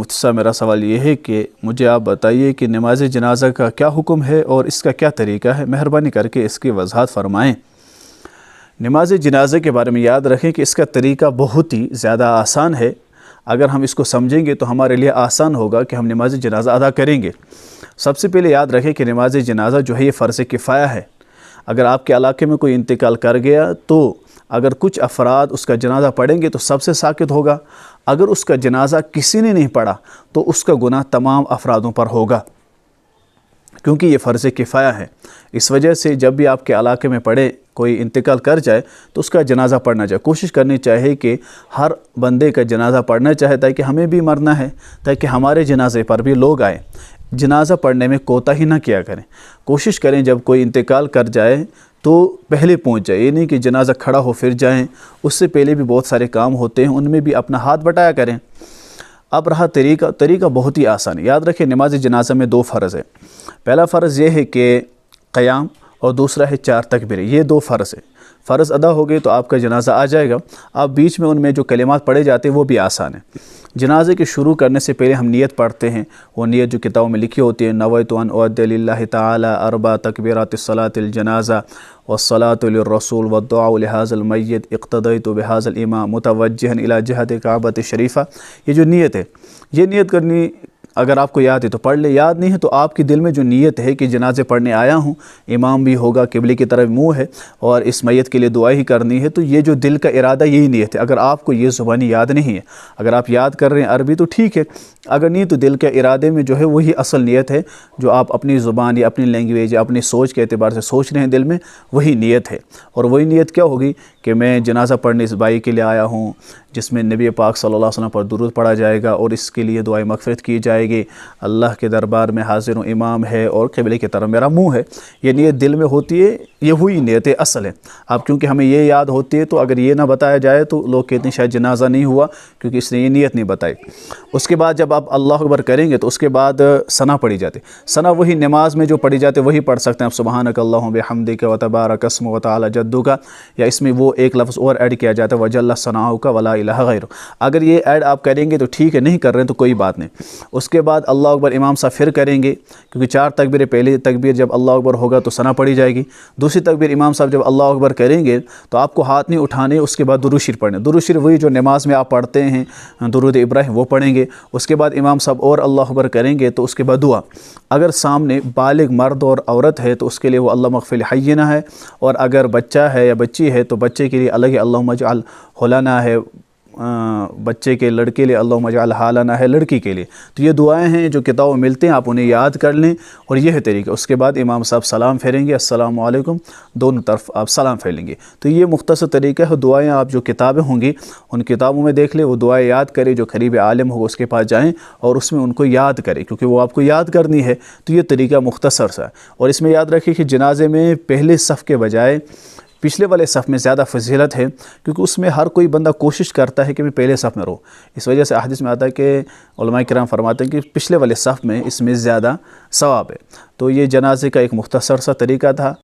मुफ्ती साहब, मेरा सवाल ये है कि मुझे आप बताइए कि नमाज जनाजा का क्या हुक्म है और इसका क्या तरीका है, मेहरबानी करके इसकी वजाहत फरमाएँ। नमाज जनाजे के बारे में याद रखें कि इसका तरीका बहुत ही ज़्यादा आसान है। अगर हम इसको समझेंगे तो हमारे लिए आसान होगा कि हम नमाज जनाजा अदा करेंगे। सबसे पहले याद रखें कि नमाज जनाजा जो है ये फ़र्ज़ किफ़ाया है। अगर आपके इलाके में कोई इंतकाल कर गया तो अगर कुछ अफराद उसका जनाजा पढ़ेंगे तो सबसे साकित होगा। अगर उसका जनाजा किसी ने नहीं पढ़ा तो उसका गुनाह तमाम अफरादों पर होगा, क्योंकि ये फ़र्ज़ किफ़ाया है। इस वजह से जब भी आपके इलाके में पढ़े कोई इंतकाल कर जाए तो उसका जनाजा पढ़ना चाहिए। कोशिश करनी चाहिए कि हर बंदे का जनाजा पढ़ना चाहिए, ताकि हमें भी मरना है, ताकि हमारे जनाजे पर भी लोग आए। जनाजा पढ़ने में कोताही ना किया करें। कोशिश करें जब कोई इंतकाल कर जाए तो पहले पहुंच जाए। ये नहीं कि जनाजा खड़ा हो फिर जाएं, उससे पहले भी बहुत सारे काम होते हैं, उनमें भी अपना हाथ बटाया करें। अब रहा तरीका बहुत ही आसान है। याद रखें नमाज जनाजा में 2 फ़र्ज़ है। पहला फ़र्ज़ ये है कि क़याम और दूसरा है 4 तकबीरें। ये 2 फ़र्ज़ है। फ़र्ज़ अदा हो गए तो आपका जनाजा आ जाएगा। अब बीच में उनमें जो कलिमात पढ़े जाते हैं वो भी आसान है। जनाजे के शुरू करने से पहले हम नियत पढ़ते हैं। वो नियत जो किताबों में लिखी होती है, नवैतु अन उअद्दिय लिल्लाहि तआला अर्बा तकबीरातिस सलातिल जनाजा वस्सलातु लिर्रसूल वद्दुआ लिहाज़िल मय्यत इक़्तदैतु बिहाज़िल इमाम मुतवज्जिहन इला जिहति काबति शरीफ़ा। ये जो नियत है, ये नियत करनी अगर आपको याद है तो पढ़ ले, याद नहीं है तो आपके दिल में जो नीयत है कि जनाजे पढ़ने आया हूँ, इमाम भी होगा, किबले की तरफ मुँह है और इस मैयत के लिए दुआ ही करनी है, तो ये जो दिल का इरादा यही नीयत है। अगर आपको ये ज़ुबानी याद नहीं है, अगर आप याद कर रहे हैं अरबी तो ठीक है, अगर नहीं तो दिल के इरादे में जो है वही असल नीयत है, जो आप अपनी ज़ुबान या अपनी लैंग्वेज या अपनी सोच के एतबार से सोच रहे हैं दिल में, वही नीयत है। और वही नीयत क्या होगी कि मैं जनाजा पढ़ने इस भाई के लिए आया हूँ जिसमें नबी पाक सल्लल्लाहु अलैहि वसल्लम पर दुरूद पढ़ा जाएगा और इसके लिए दुआए मग़फ़िरत की जाएगी। अल्लाह के दरबार में हाज़िर हूँ, इमाम है और क़िबले की तरफ मेरा मुँह है। ये नीयत दिल में होती है, ये हुई नीयत असल है। अब क्योंकि हमें ये याद होती है तो अगर ये ना बताया जाए तो लोग कहते हैं शायद जनाजा नहीं हुआ, क्योंकि इसने ये नीयत नहीं बताई। उसके बाद जब आप अल्लाह अकबर करेंगे तो उसके बाद सना पढ़ी जाती। सना वही नमाज में जो पढ़ी जाती है वही पढ़ सकते हैं आप, सुबहानक अल्लाहुम्मा बिहम्दिका व तबारक अस्मुका व तआला जद्दुका, या इसमें वो एक लफ्ज़ और ऐड किया जाता है वजल्ला सनाउका वला इलाहा गैरु। अगर ये ऐड आप करेंगे तो ठीक है, नहीं कर रहे हैं तो कोई बात नहीं। उसके बाद अल्लाह अकबर इमाम साहब फिर करेंगे, क्योंकि 4 तकबीरें, पहली तकबीर जब अल्लाह अकबर होगा तो सना पढ़ी जाएगी। दूसरी तकबीर इमाम साहब जब अल्लाह अकबर करेंगे तो आपको हाथ नहीं उठाने, उसके बाद दुरूद शरीफ पढ़ने। दुरूद शरीफ वही जो नमाज में आप पढ़ते हैं, दुरूद इब्राहिम, वो पढ़ेंगे। उसके बाद इमाम साहब और अल्लाह अकबर करेंगे तो उसके बाद दुआ। अगर सामने बालिग मर्द और औरत है तो उसके लिए वो अल्लाह मग़फ़िर हय्यना है, और अगर बच्चा है या बच्ची है तो बच्चे के लिए अलग है अल्लाहुम्मा जअल हुलाना है, बच्चे के लड़के लिए अल्लाहुम्मा जअल हालाना है, लड़की के लिए। तो ये दुआएं हैं जो किताबों में मिलते हैं, आप उन्हें याद कर लें और यह है तरीका। उसके बाद इमाम साहब सलाम फेरेंगे, अस्सलामु अलैकुम, दोनों तरफ आप सलाम फेरेंगे। तो ये मुख्तसर तरीका है। दुआएं आप जो किताबें होंगी उन किताबों में देख लें, वो दुआएं याद करें, जो करीब आलिम हो उसके पास जाएँ और उसमें उनको याद करें, क्योंकि वो आपको याद करनी है। तो ये तरीका मुख्तसर सा है। और इसमें याद रखें कि जनाजे में पहले सफ़ के बजाय पिछले वाले सफ़ में ज़्यादा फजीलत है, क्योंकि उसमें हर कोई बंदा कोशिश करता है कि मैं पहले सफ़ में रहूँ। इस वजह से हदीस में आता है कि उलमाए किराम फरमाते हैं कि पिछले वाले सफ़ में इसमें ज़्यादा सवाब है। तो ये जनाजे का एक मुख्तसर सा तरीका था।